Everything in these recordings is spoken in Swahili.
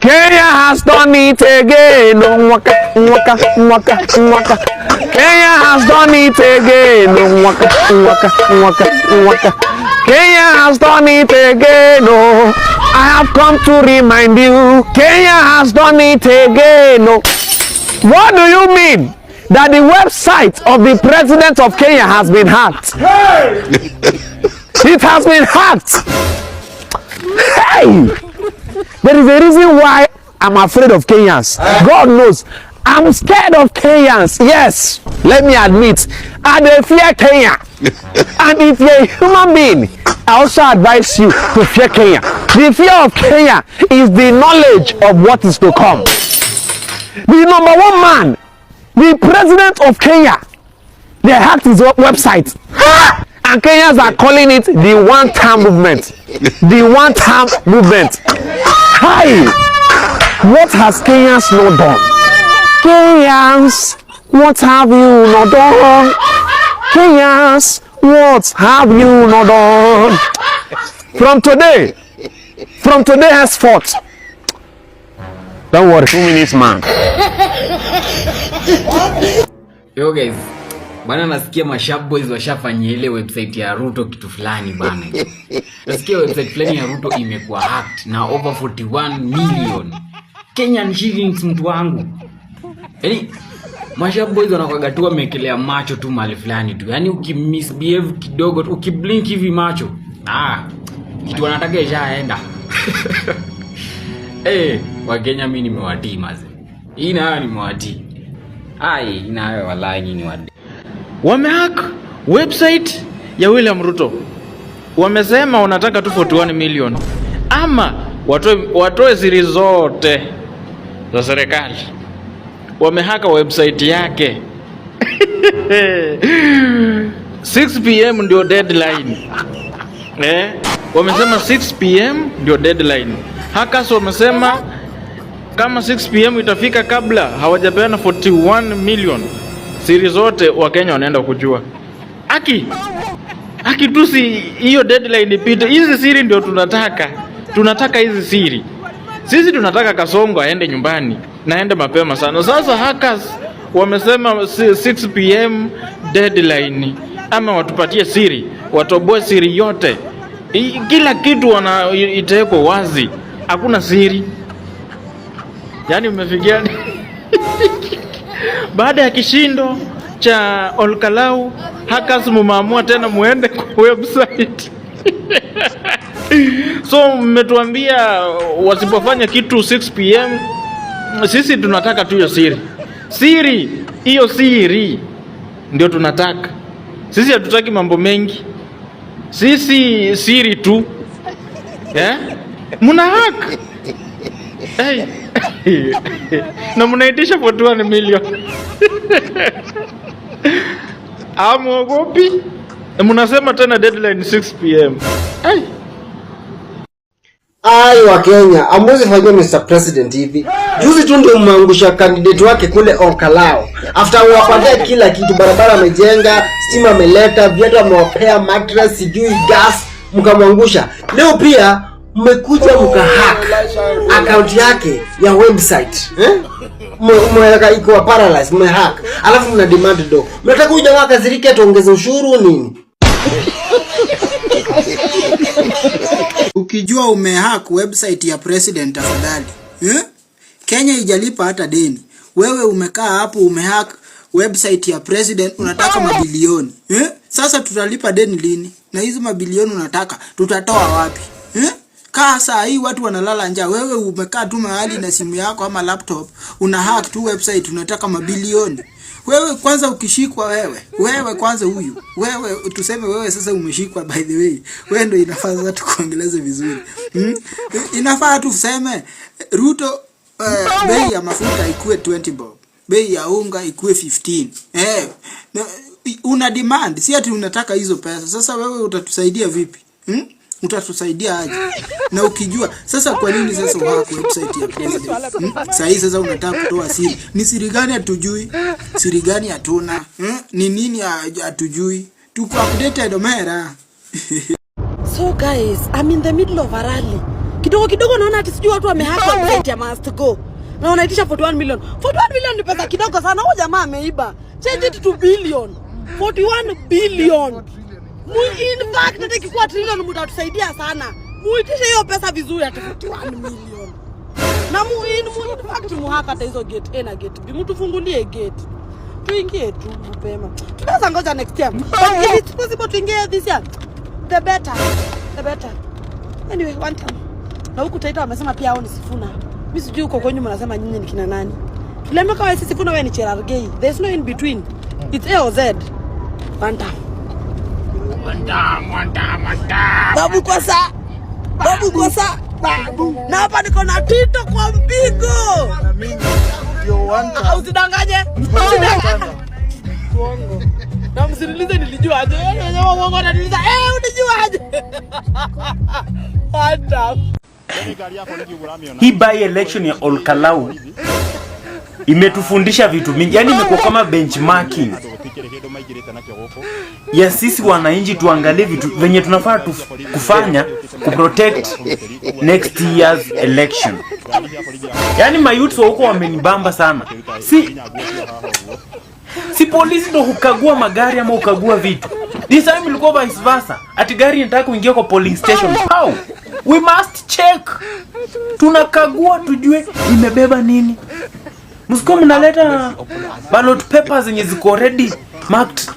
Kenya has done it again. Waka, waka, waka, waka. Kenya has done it again. Waka, waka, waka, waka. Kenya has done it again. Oh, I have come to remind you. Kenya has done it again. Oh, what do you mean that the website of the president of Kenya has been hacked? It has been hacked. Hey! There is a reason why I'm afraid of Kenyans. God knows. I'm scared of Kenyans. Yes, let me admit. I don't fear Kenya. And if you're a human being, I also advise you to fear Kenya. The fear of Kenya is the knowledge of what is to come. The number one man, the president of Kenya, they hacked his website. And Kenyans are calling it the one-time movement. The one-time movement. Hi! What has Kenyans not done? Kenyans, what have you not done? Kenyans, what have you not done? From today henceforth, don't worry, 2 minutes, man. Yo guys, bana nasikia Mashab Boys washafanyia ile website ya Ruto kitu fulani bana. Nasikia website fulani ya Ruto imekuwa hacked na over 41 million Kenyan shillings mtu wangu. Yaani Mashab Boys wanakuaga tu wamekelea macho tu mahali fulani tu. Yaani ukimisbehave kidogo tu, ukiblink hivi macho, kitu wanataka ishaenda. Wa Kenya mimi nimewatii maze. Hii nayo nimewatii. Inayo wallahi nyinyi wadi. Wamehack website ya William Ruto. Wamesema wanataka tu 41 million. Ama watoe siri zote za serikali. Wamehaka website yake. 6 PM ndio deadline. Wamesema 6 PM ndio deadline. Hackers wamesema kama 6 PM itafika kabla hawajapeana 41 million, siri zote wa Kenya wanaenda kujua. Aki tusi hiyo deadline ipite. Hizi siri ndio tunataka. Tunataka hizi siri. Sisi tunataka Kasongo aende nyumbani na aende mapema sana. Sasa hackers wamesema 6 PM deadline, ama watupatie siri, watoboe siri yote. Kila kitu itawekwa wazi. Hakuna siri. Yaani umefikia baada ya kishindo cha Olkalau, hackers mumeamua tena muende kwa website. So mmetuambia wasipofanya kitu 6 PM, sisi tunataka tu hiyo siri. Siri, hiyo siri ndio tunataka. Sisi hatutaki mambo mengi. Sisi siri tu. Muna hack. Na mnaitisha 41 million. Amuogopi? Mnasema tena deadline 6 PM. Wa Kenya, amwezi fanyia Mr. President hivi. Juzi tu ndio mmeangusha candidate wake kule Olkalao. After wapatia kila kitu, barabara amejenga, stima ameleta, viatu amewapea, mattress, sijui gas, mkamwangusha. Leo pia mmekuja mkahack account yake ya website. Mweka iko paralyzed, mmehack. Alafu mna demand do. Mnataka huyu jamaa kazirike tuongeze ushuru nini? Ukijua umehack website ya president afadhali. Kenya ijalipa hata deni. Wewe umekaa hapo umehack website ya president, unataka mabilioni. Sasa tutalipa deni lini? Na hizo mabilioni unataka tutatoa wapi? Kaa saa hii watu wanalala njaa, wewe umekaa tu mahali na simu yako ama laptop, unahack tu website, unataka mabilioni. Wewe kwanza ukishikwa wewe kwanza huyu. Wewe tuseme wewe sasa umeshikwa, by the way. Wewe ndio inafaa sasa tukuongeleze vizuri. Inafaa tu useme Ruto bei ya mafuta ikuwe 20 bob. Bei ya unga ikuwe 15. Una demand, si ati unataka hizo pesa. Sasa wewe utatusaidia vipi? Utatusaidia aje? Na ukijua sasa kwa nini sasa wako website ya president? Sasa hii sasa unataka kutoa siri. Ni siri gani hatujui? Siri gani hatuna? Ni nini hatujui? Tuko updated omera. So guys, I'm in the middle of a rally. Kidogo kidogo naona ati sijui watu wamehack website ya Must Go. Na wanaitisha 41 million. 41 million ni pesa kidogo sana. Huyo jamaa ameiba. Change it to billion. 41 billion. In fact hata ikikuwa trillion mtatusaidia sana. Muitishe hiyo pesa vizuri ati 41 million. Na in fact muhaka hata hizo gate A na gate B. Mtufungulie gate. Tuingie tu mapema. Tunaweza ngoja next time. But if it's possible tuingie this year, the better. The better. Anyway, one time. Na huku Taita wamesema pia hao ni Sifuna. Mimi sijui uko kwenye mnasema nyinyi ni kina nani. Tuliambiwa kama sisi Sifuna wewe ni Cherargei. There's no in between. It's A or Z. One time. Babu kwa saa. Babu kwa saa. Babu. Na hapa niko na Tito kwa mpigo. Na mimi ndio one time. Usidanganye. Uongo. Na msiniulize nilijua aje. Wewe uongo unaniuliza unijua aje. One time. Hii by election ya Olkalau imetufundisha vitu mingi. Yaani imekuwa kama benchmarking ya sisi wananchi, tuangalie vitu venye tunafaa kufanya kuprotect next year's election. Yaani mayouth huko wamenibamba sana. Si polisi ndo hukagua magari ama hukagua vitu. This time ilikuwa vice versa. Ati gari inataka kuingia kwa polling station. How? We must check. Tunakagua tujue imebeba nini. Msiko mnaleta ballot papers zenye ziko already marked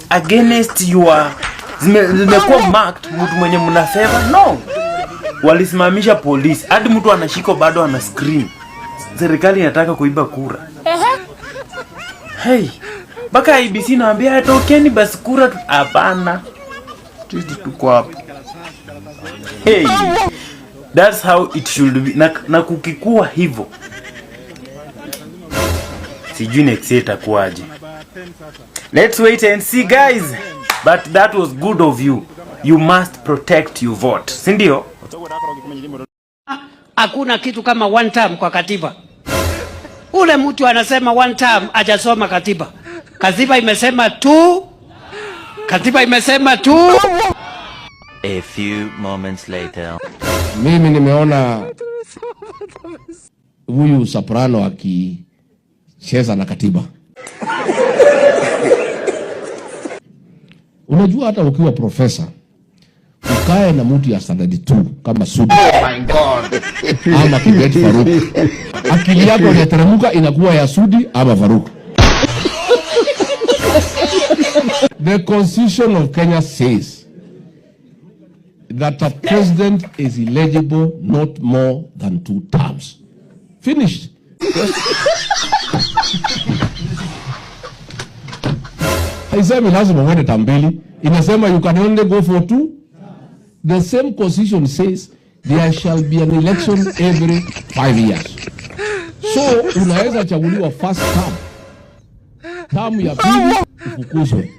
against your zimekuwa marked mtu mwenye mnafeva. No. Walisimamisha polisi. Hadi mtu anashiko bado ana screen. Serikali inataka kuiba kura. Hey. Baka IBC naambia tokeni basi kura hapana. Sisi tuko hapa. Hey. That's how it should be. Na kukikuwa hivyo. Sijui next year itakuwaje. Let's wait and see guys. But that was good of you. You must protect your vote. Si ndio? Hakuna kitu kama one term kwa katiba. Ule mtu anasema one term hajasoma katiba. Katiba imesema tu. Katiba imesema tu. A few moments later. Mimi nimeona huyu Soprano akicheza na katiba. Unajua hata ukiwa profesa ukae na mtu ya standard 2 kama Sudi. Oh my God. Ama Kibet Faruk. Akili yako inateremka inakuwa ya Sudi ama Faruk. The Constitution of Kenya says that a president is eligible not more than 2 terms. Finished. Haisemi lazima uende term mbili. Inasema you can only go for 2. The same constitution says there shall be an election every 5 years. So unaweza chaguliwa first term. Term ya pili ufukuzwe.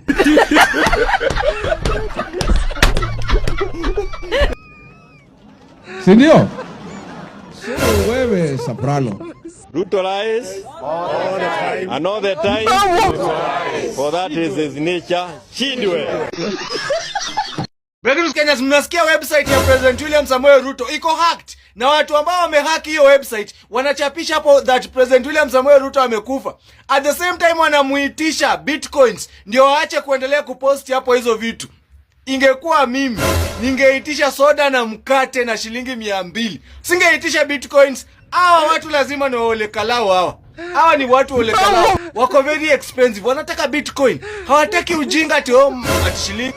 Si ndio? So wewe Soprano. Ruto lies all the time. Another time. For that is his nature. Shindwe. Breaking Kenyans, mnasikia website ya President William Samoei Ruto iko hacked. Na watu ambao wamehack hiyo website wanachapisha hapo that President William Samoei Ruto amekufa. At the same time wanamuitisha bitcoins ndio waache kuendelea kupost hapo hizo vitu. Ingekuwa mimi ningeitisha soda na mkate na shilingi 200. Singeitisha bitcoins. Hawa watu lazima ni Ole Kalao hawa. Hawa ni watu Ole Kalao. Wako very expensive. Wanataka bitcoin. Hawataki ujinga ati shilingi